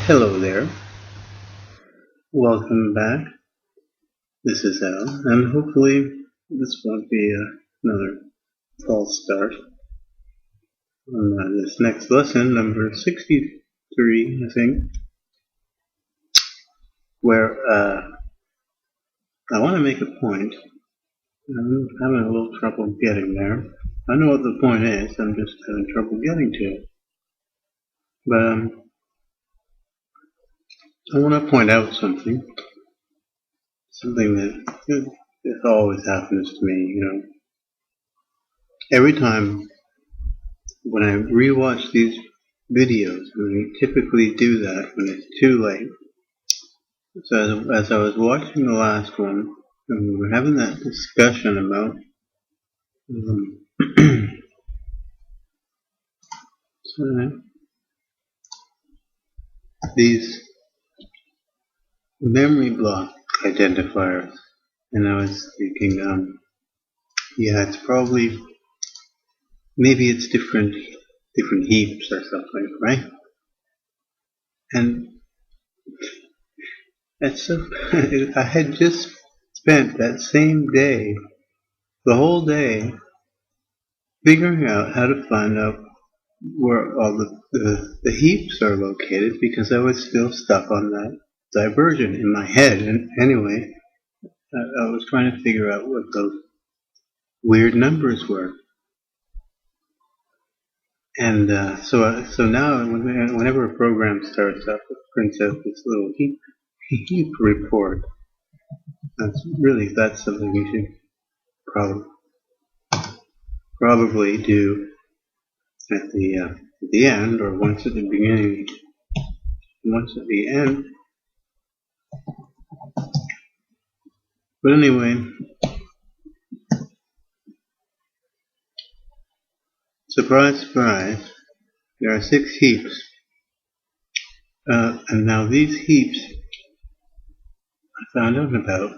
Hello there, welcome back. This is Al, and hopefully this won't be another false start on this next lesson, number 63, I think, where I want to make a point. I'm having a little trouble getting there. I know what the point is, I'm just having trouble getting to it. But I want to point out something that this always happens to me, Every time when I rewatch these videos, and I typically do that when it's too late. So as I was watching the last one, and we were having that discussion about these memory block identifiers, and I was thinking, yeah, it's probably, maybe it's different heaps or something, right? And that's so, I had just spent that same day, the whole day, figuring out how to find out where all the heaps are located, because I was still stuck on that diversion in my head. And anyway, I was trying to figure out what those weird numbers were. And so now, whenever a program starts up, it prints out this little heap report. That's something you should probably do at the end, or once at the beginning, once at the end. But anyway, surprise, surprise, there are 6 heaps. And now these heaps I found out about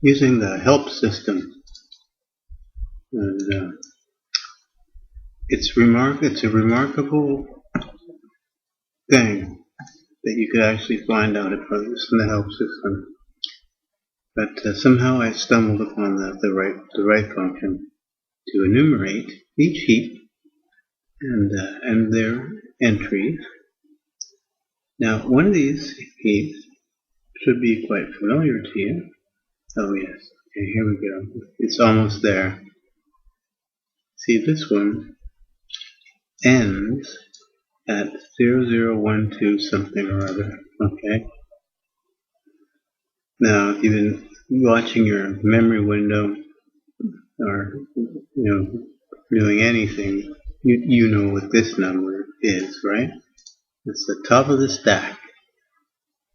using the help system. And it's a remarkable thing that you could actually find out about this in the help system. But somehow I stumbled upon the right function to enumerate each heap and their entries. Now, one of these heaps should be quite familiar to you. Oh yes, okay, here we go. It's almost there. See, this one ends at 0012 something or other. Okay. Now, if you've been watching your memory window, or doing anything, you know what this number is, right? It's the top of the stack.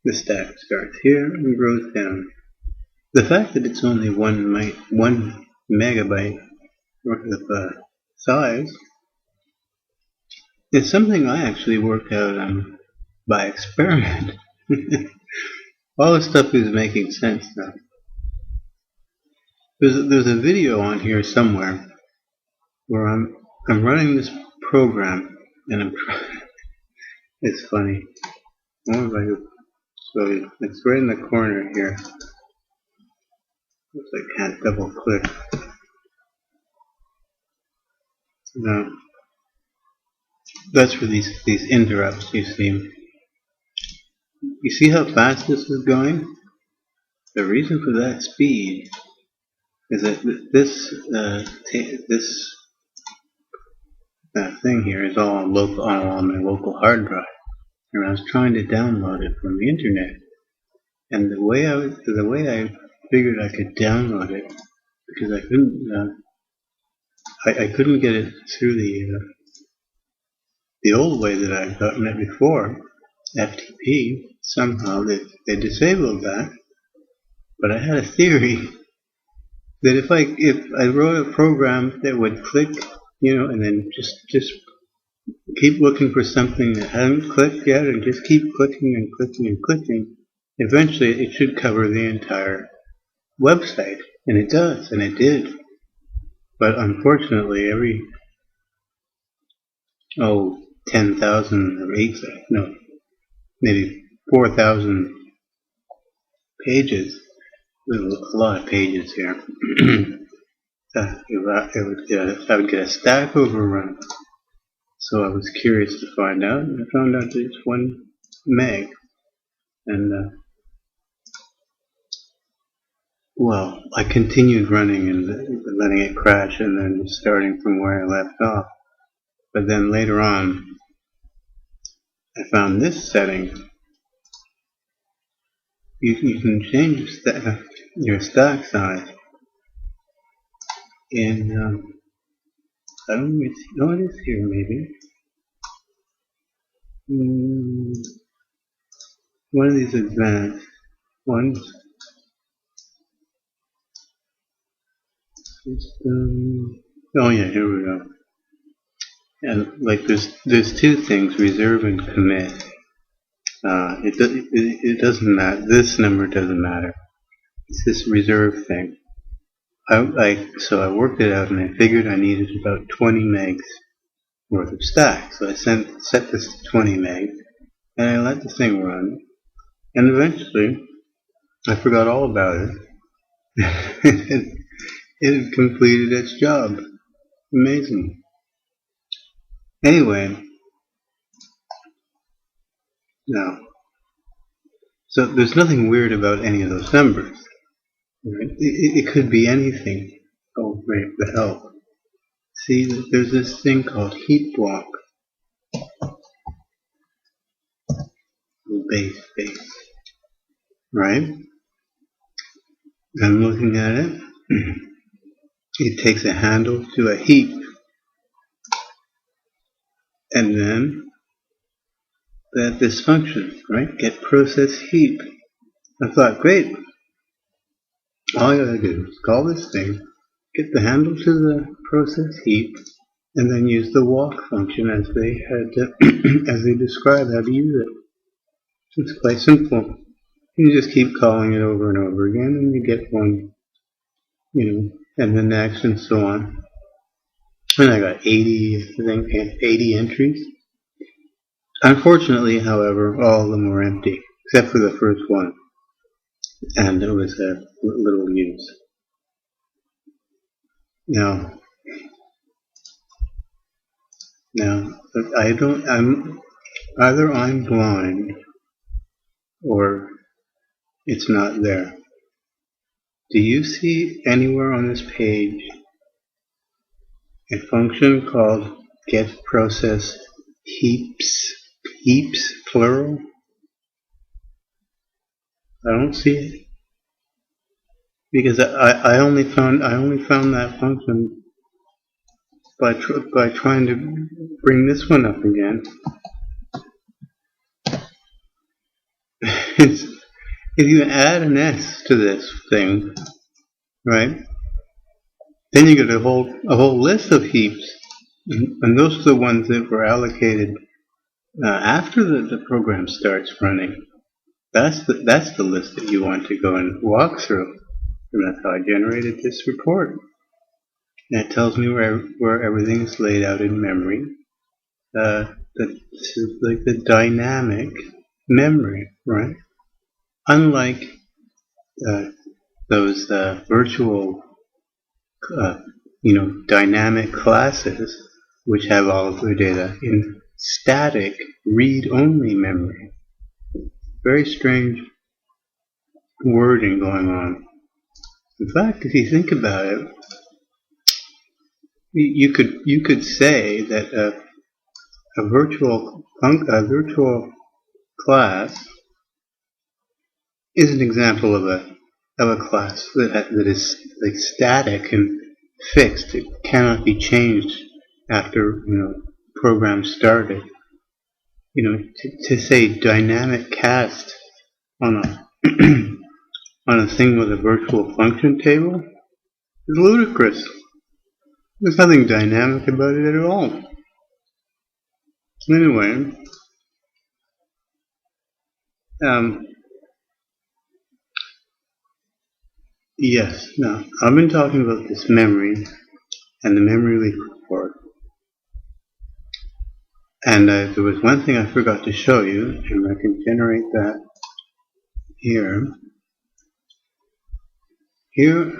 The stack starts here and goes down. The fact that it's only 1 megabyte worth of size is something I actually worked out by experiment. All this stuff is making sense now. There's a video on here somewhere where I'm running this program, and it's funny. I wonder if I could show you. It's right in the corner here. Looks like I can't double click. No. That's for these interrupts, you see. You see how fast this is going? The reason for that speed is that this thing here is all on my local hard drive, and I was trying to download it from the internet. And the way I figured I could download it, because I couldn't get it through the old way that I've gotten it before, FTP. Somehow they disabled that. But I had a theory that if I wrote a program that would click, and then just keep looking for something that hadn't clicked yet, and just keep clicking and clicking and clicking, eventually it should cover the entire website. And it does, and it did. But unfortunately, 10,000 or 8,000, no, maybe 4,000 pages. There's a lot of pages here. I would get a stack overrun. So I was curious to find out, and I found out that it's 1 meg. And well, I continued running and letting it crash, and then starting from where I left off. But then later on, I found this setting. You can change your stack size in, I don't really see, no, it is here maybe. One of these advanced ones. Oh yeah, here we go. And like there's 2 things, reserve and commit. It doesn't matter. This number doesn't matter. It's this reserve thing. So I worked it out and I figured I needed about 20 megs worth of stack. So I set this to 20 megs and I let the thing run. And eventually I forgot all about it. It had completed its job. Amazing. Anyway, now, so there's nothing weird about any of those numbers. Right? It could be anything. Oh, right, the help. See, there's this thing called heap block. Base. Right? I'm looking at it. It takes a handle to a heap. And then this function, right? Get process heap. I thought, great. All I gotta do is call this thing, get the handle to the process heap, and then use the walk function as they had as they describe how to use it. It's quite simple. You just keep calling it over and over again, and you get one, and the next, and so on. And I got 80 entries. Unfortunately, however, all of them were empty, except for the first one. And it was a little use. Now, either I'm blind or it's not there. Do you see anywhere on this page a function called getProcessHeaps, plural? I don't see it because I only found that function by trying to bring this one up again. If you add an S to this thing, right, then you get a whole list of heaps, and those are the ones that were allocated after the program starts running. That's the list that you want to go and walk through, and that's how I generated this report. And it tells me where everything is laid out in memory. This is like the dynamic memory, right? Unlike those virtual, dynamic classes, which have all of their data in static read-only memory. Very strange wording going on. In fact, if you think about it, you could say that a virtual class is an example of a class that is like static and fixed. It cannot be changed after program started. To say dynamic cast on a on a thing with a virtual function table is ludicrous. There's nothing dynamic about it at all. Anyway, yes, now I've been talking about this memory and the memory leak report. And there was one thing I forgot to show you, and I can generate that here. Here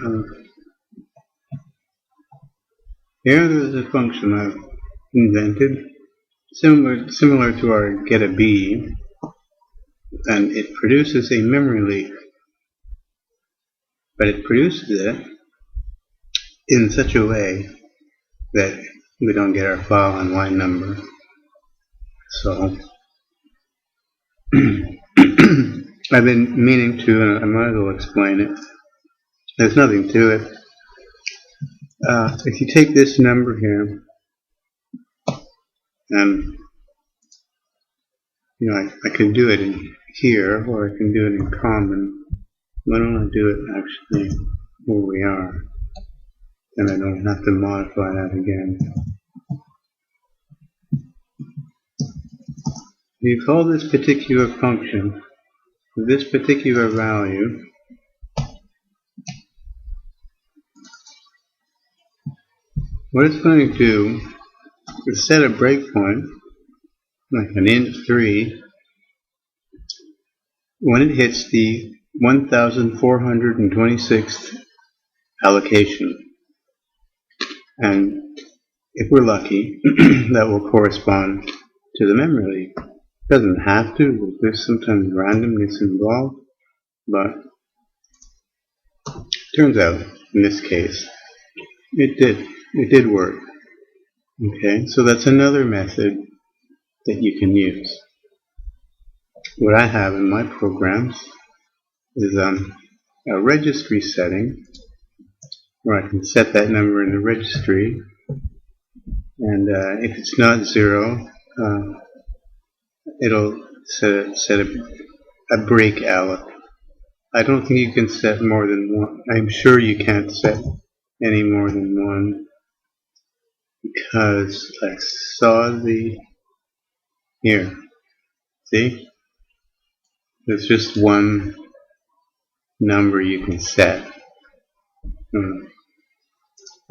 there's a function I've invented, similar to our GetAB, and it produces a memory leak. But it produces it in such a way that we don't get our file on line number. So I've been meaning to, and I might as well explain it. There's nothing to it. If you take this number here, and I can do it in here, or I can do it in common. Why don't I do it actually where we are? Then I don't have to modify that again. You call this particular function this particular value. What it's going to do is set a breakpoint, like an int 3, when it hits the 1426th allocation. And if we're lucky, that will correspond to the memory leak. It doesn't have to, there's sometimes randomness involved, but turns out, in this case, it did work. Okay, so that's another method that you can use. What I have in my programs is a registry setting where I can set that number in the registry, and if it's not 0, it'll set a break alloc. I don't think you can set more than 1. I'm sure you can't set any more than 1, because I saw here. See? There's just one number you can set.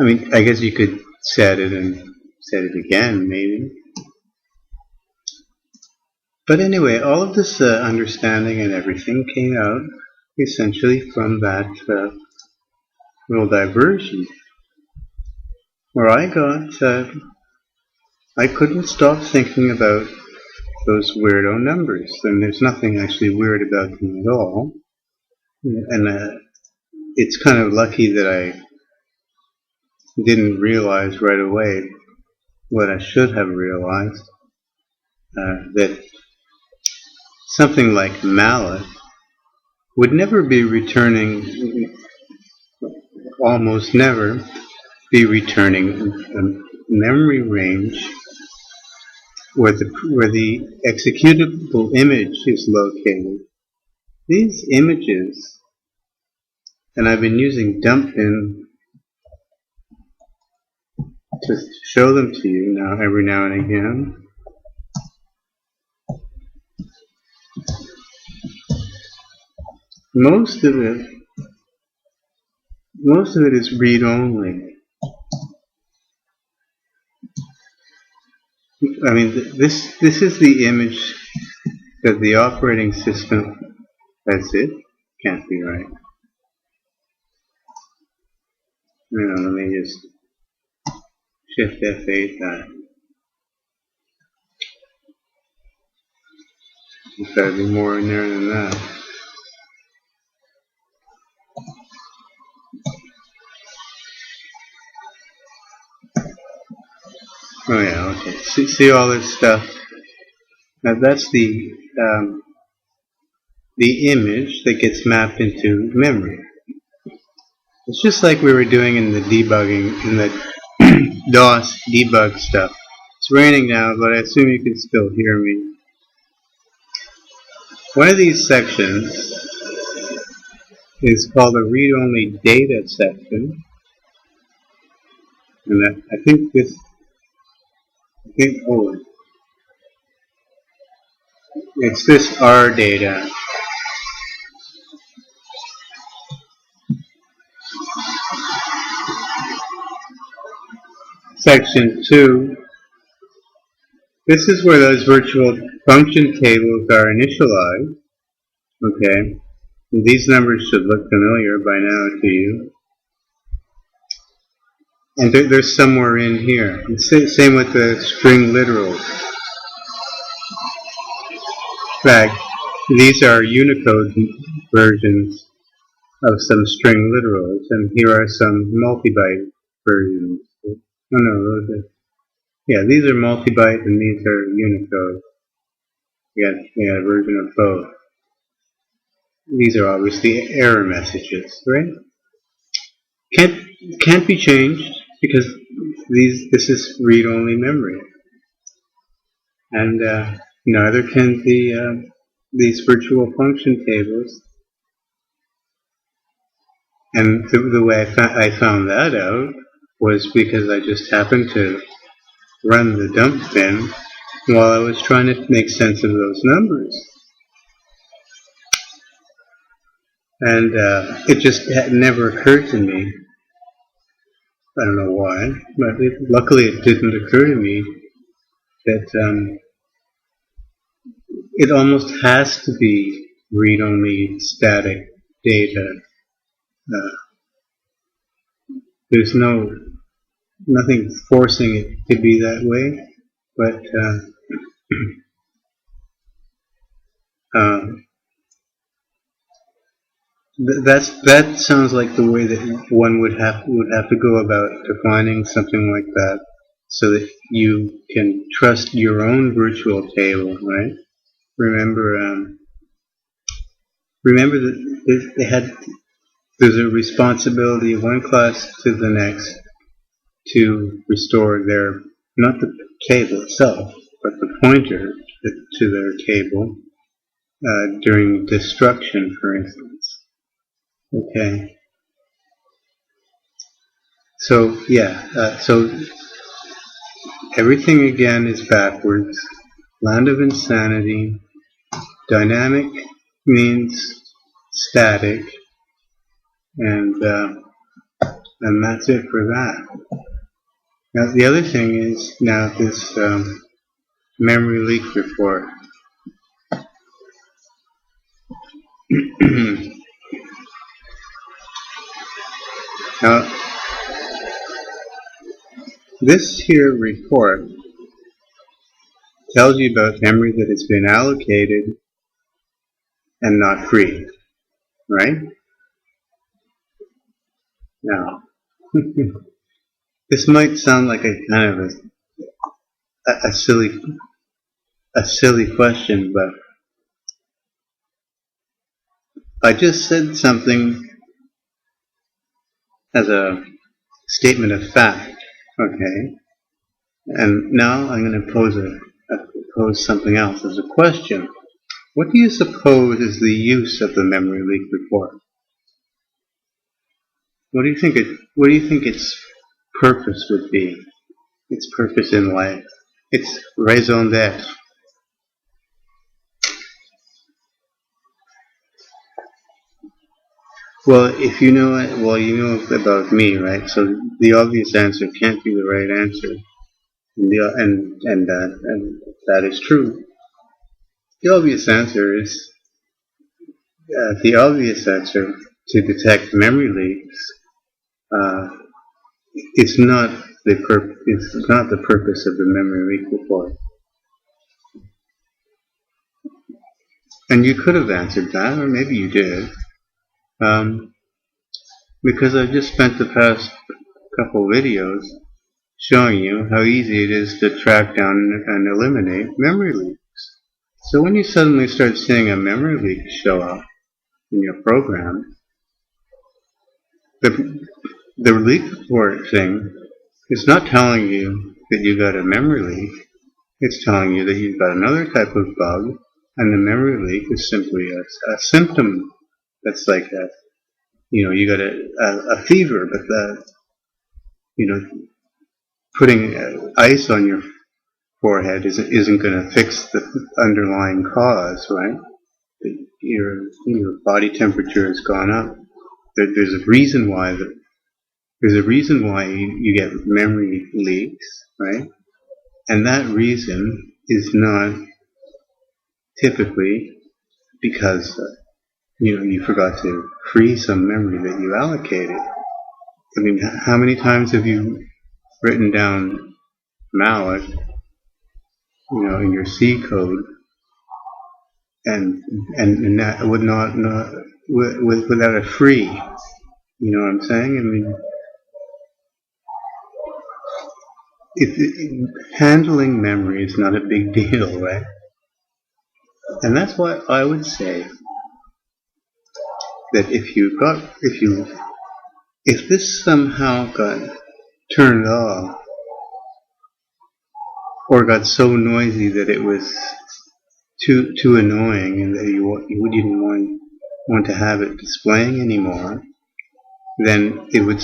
I mean, I guess you could set it and set it again, maybe. But anyway, all of this understanding and everything came out essentially from that little diversion, where I couldn't stop thinking about those weirdo numbers, and there's nothing actually weird about them at all. And it's kind of lucky that I didn't realize right away what I should have realized, that something like malloc would never be returning, almost never be returning a memory range where the executable image is located. These images, and I've been using dumpin to show them to you now every now and again. Most of it is read-only. I mean, this is the image that the operating system. That's it. Can't be right. Let me just Shift F8 that. There's got to be more in there than that. Oh yeah, okay. See all this stuff? Now that's the image that gets mapped into memory. It's just like we were doing in the debugging, in the DOS debug stuff. It's raining now, but I assume you can still hear me. One of these sections is called a read-only data section, and it's this R data. Section 2 This is where those virtual function tables are initialized. Okay, these numbers should look familiar by now to you. And they're somewhere in here. Same with the string literals. In fact, these are Unicode versions of some string literals, and here are some multi-byte versions. Oh no, those are, yeah, these are multi-byte and these are Unicode. Yeah, a version of both. These are obviously error messages, right? Can't be changed because this is read-only memory, and neither can these virtual function tables. And the way I found that out was because I just happened to run the dump bin while I was trying to make sense of those numbers. And it just had never occurred to me. I don't know why, but luckily it didn't occur to me that it almost has to be read-only static data. There's nothing forcing it to be that way, but that sounds like the way that one would have to go about defining something like that, so that you can trust your own virtual table, right? Remember that there's a responsibility of one class to the next to restore not the table itself, but the pointer to their table during destruction, for instance. Okay. So yeah, so everything again is backwards. Land of insanity. Dynamic means static, and that's it for that. Now the other thing is now this memory leak report. Now this here report tells you about memory that has been allocated and not free, right? Now, this might sound like a kind of a silly question, but I just said something as a statement of fact, okay? And now I'm going to pose something else as a question. What do you suppose is the use of the memory leak report? What do you think its purpose would be? Its purpose in life? Its raison d'être? Well, if you know it, well, you know about me, right? So the obvious answer can't be the right answer, and that is true. The obvious answer is to detect memory leaks. It's not the purpose of the memory leak report. And you could have answered that, or maybe you did. Because I've just spent the past couple videos showing you how easy it is to track down and eliminate memory leaks. So when you suddenly start seeing a memory leak show up in your program, the leak report thing is not telling you that you got a memory leak. It's telling you that you've got another type of bug, and the memory leak is simply a symptom. That's like you got a fever, but putting ice on your forehead isn't going to fix the underlying cause, right? Your body temperature has gone up. There's a reason why you get memory leaks, right? And that reason is not typically because you forgot to free some memory that you allocated. I mean, how many times have you written down malloc, in your C code, and that would not without a free? You know what I'm saying? I mean, handling memory is not a big deal, right? And that's why I would say that if this somehow got turned off or got so noisy that it was too annoying and that you wouldn't want to have it displaying anymore, then it would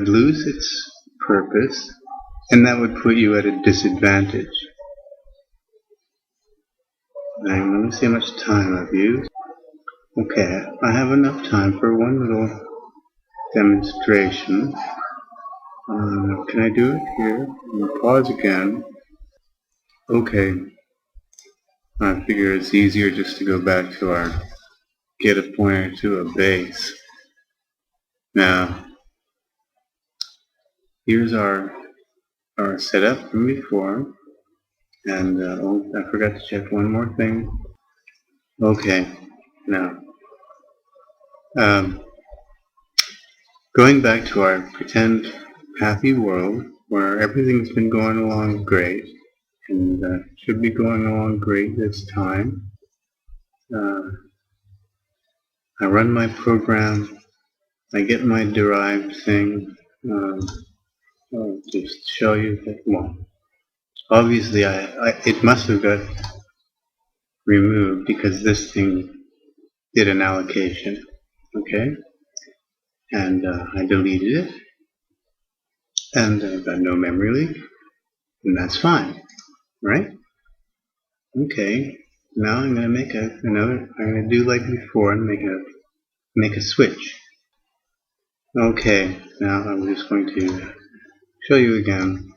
lose its purpose, and that would put you at a disadvantage. Now, let me see how much time I've used. Okay, I have enough time for one little demonstration. Can I do it here? Pause again. Okay, I figure it's easier just to go back to our GetAPointerToBase. Now, here's our setup from before, and I forgot to check one more thing. Okay, now going back to our pretend happy world where everything's been going along great, and should be going along great this time. I run my program, I get my derived thing. I'll just show you that. Well, obviously it must have got removed because this thing did an allocation, okay? And I deleted it, and I've got no memory leak, and that's fine, right? Okay, now I'm going to make I'm going to do like before and make a switch. Okay, now I'm just going to show you again.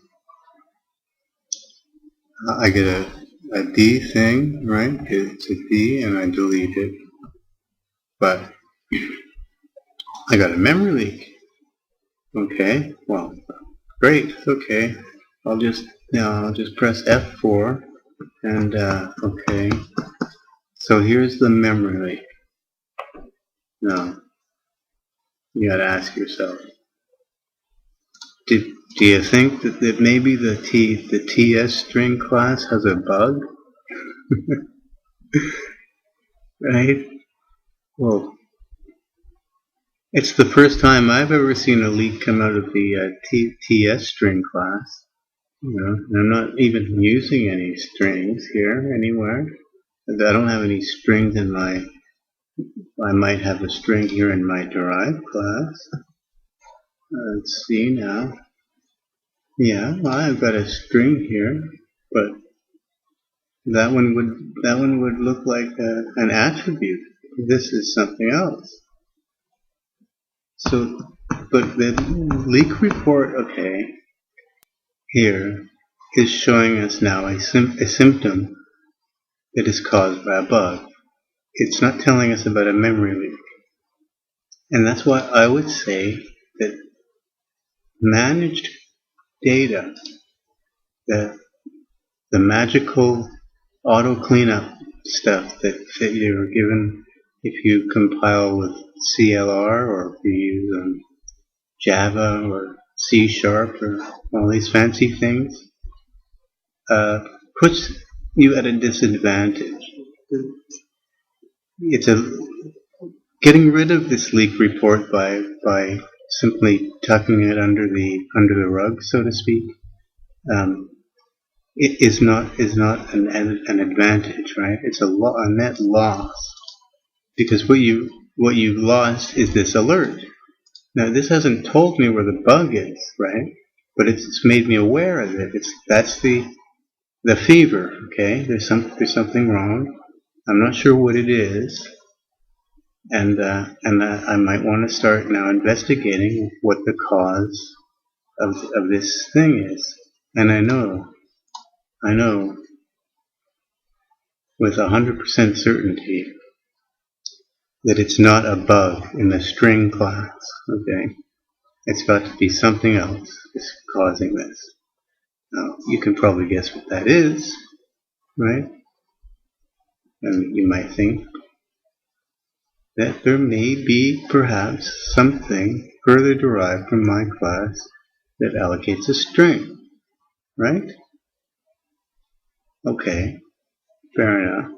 I get a D thing, right? It's a D and I delete it. But I got a memory leak. Okay, well, great, okay. I'll just press F4 and okay. So here's the memory leak. Now, you gotta ask yourself, do you think that maybe the TS string class has a bug? Right? Well, it's the first time I've ever seen a leak come out of the TS string class. And I'm not even using any strings here anywhere. I don't have any strings in I might have a string here in my derived class. Let's see now. Yeah, well, I've got a string here, but that one would look like an attribute. This is something else. So, but the leak report, okay, here is showing us now a symptom that is caused by a bug. It's not telling us about a memory leak. And that's why I would say that managed data, the magical auto cleanup stuff that you're given if you compile with CLR or if you use Java or C# or all these fancy things, puts you at a disadvantage. It's getting rid of this leak report by simply tucking it under the rug, so to speak. It is not an advantage, right? It's a net loss, because what you've lost is this alert. Now this hasn't told me where the bug is, right? But it's made me aware of it. That's the fever. Okay, there's something wrong. I'm not sure what it is, and I might want to start now investigating what the cause of this thing is. And I know with 100% certainty that it's not a bug in the string class, okay? It's got to be something else that's causing this. Now, you can probably guess what that is, right? And you might think that there may be perhaps something further derived from my class that allocates a string, right? Okay, fair enough.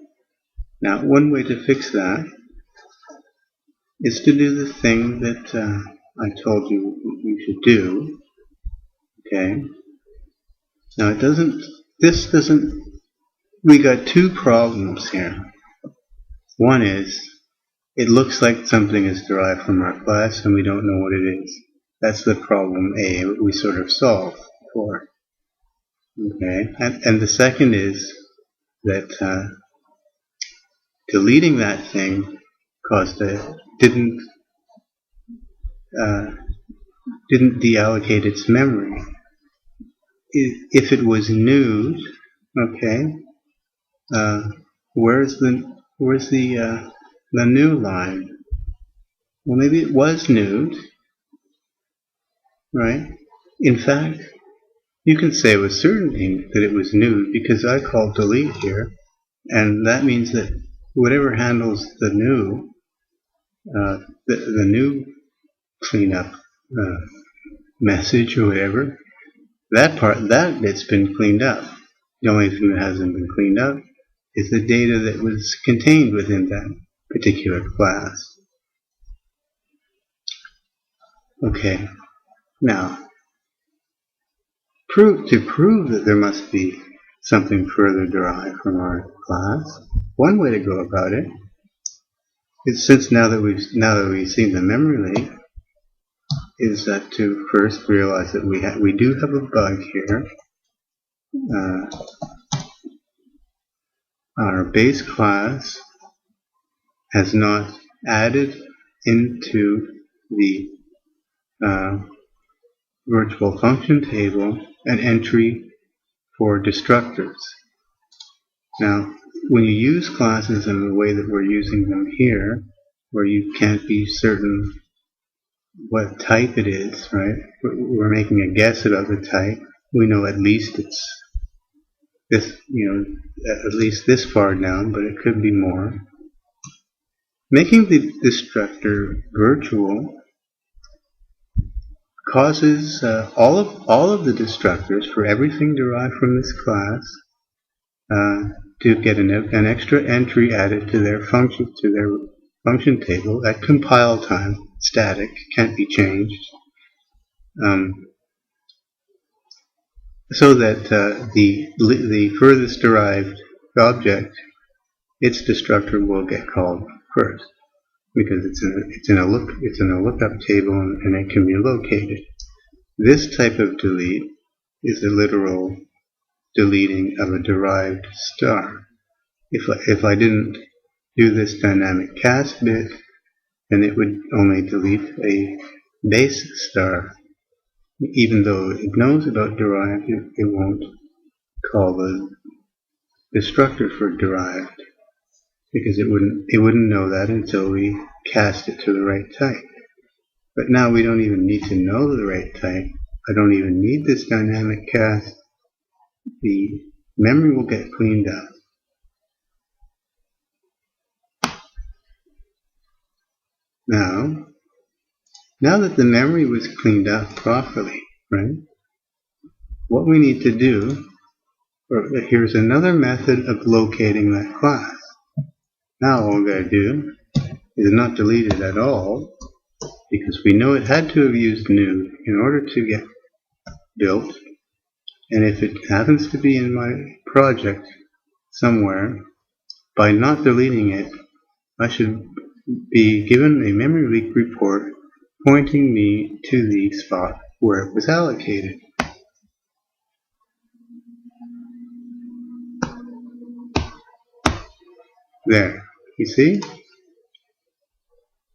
Now, one way to fix that is to do the thing that I told you you should do, okay? Now, we got two problems here. One is, it looks like something is derived from our class and we don't know what it is. That's the problem A we sort of solve for. Okay, and the second is that deleting that thing didn't deallocate its memory. If it was nude, okay, where's the new line? Well, maybe it was nude, right? In fact, you can say with certainty that it was nude because I called delete here, and that means that whatever handles the new cleanup message or whatever, that bit's been cleaned up. The only thing that hasn't been cleaned up is the data that was contained within that particular class. Okay, now to prove that there must be something further derived from our class, one way to go about it is, since now that we've seen the memory leak, is that to first realize that we do have a bug here. Our base class has not added into the virtual function table an entry for destructors. Now, when you use classes in the way that we're using them here, where you can't be certain what type it is, right? We're making a guess about the type. We know at least it's this, at least this far down, but it could be more. Making the destructor virtual causes all of the destructors for everything derived from this class to get an extra entry added to their function table at compile time, static, can't be changed, so that the furthest derived object, its destructor, will get called first, because it's in a lookup table and it can be located. This type of delete is a literal deleting of a derived star. If I didn't do this dynamic cast bit, then it would only delete a base star. Even though it knows about derived, it won't call the destructor for derived, because it wouldn't know that until we cast it to the right type. But now we don't even need to know the right type. I don't even need this dynamic cast. The memory will get cleaned up. Now that the memory was cleaned up properly, right? What we need to do, here's another method of locating that class. Now all we've got to do is not delete it at all, because we know it had to have used nude in order to get built. And if it happens to be in my project somewhere, by not deleting it, I should be given a memory leak report pointing me to the spot where it was allocated. There, you see?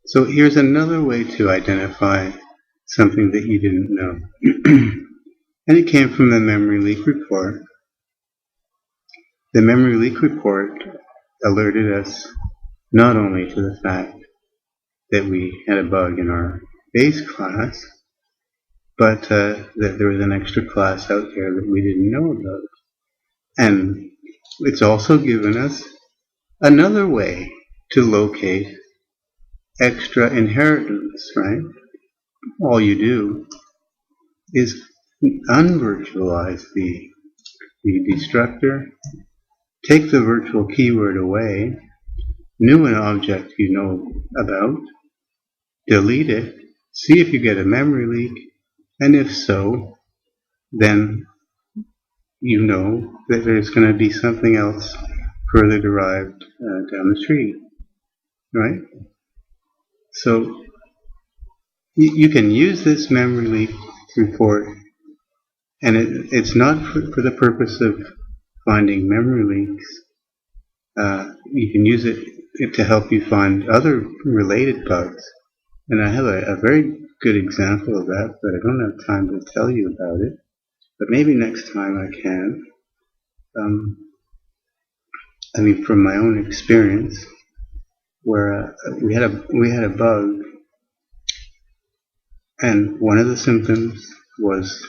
So here's another way to identify something that you didn't know. And it came from the memory leak report. The memory leak report alerted us not only to the fact that we had a bug in our base class, but that there was an extra class out there that we didn't know about. And it's also given us another way to locate extra inheritance, right? All you do is unvirtualize the destructor, take the virtual keyword away, new an object you know about, delete it, see if you get a memory leak, and if so, then you know that there's going to be something else further derived down the street, right? So you can use this memory leak report, and it's not for the purpose of finding memory leaks. You can use it to help you find other related bugs. And I have a very good example of that, but I don't have time to tell you about it. But maybe next time I can. I mean, from my own experience, where we had a bug, and one of the symptoms was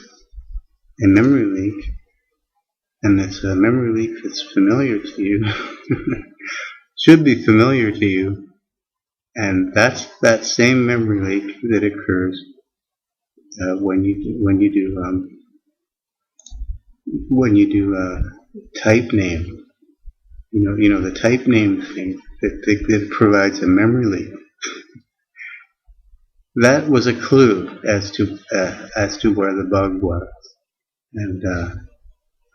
a memory leak, and it's a memory leak that's familiar to you, should be familiar to you, and that's that same memory leak that occurs when you do type name. You know the type name thing that provides a memory leak. That was a clue as to where the bug was, and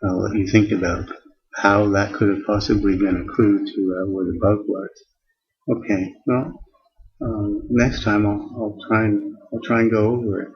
I'll let you think about how that could have possibly been a clue to where the bug was. Okay, well, next time I'll try and go over it.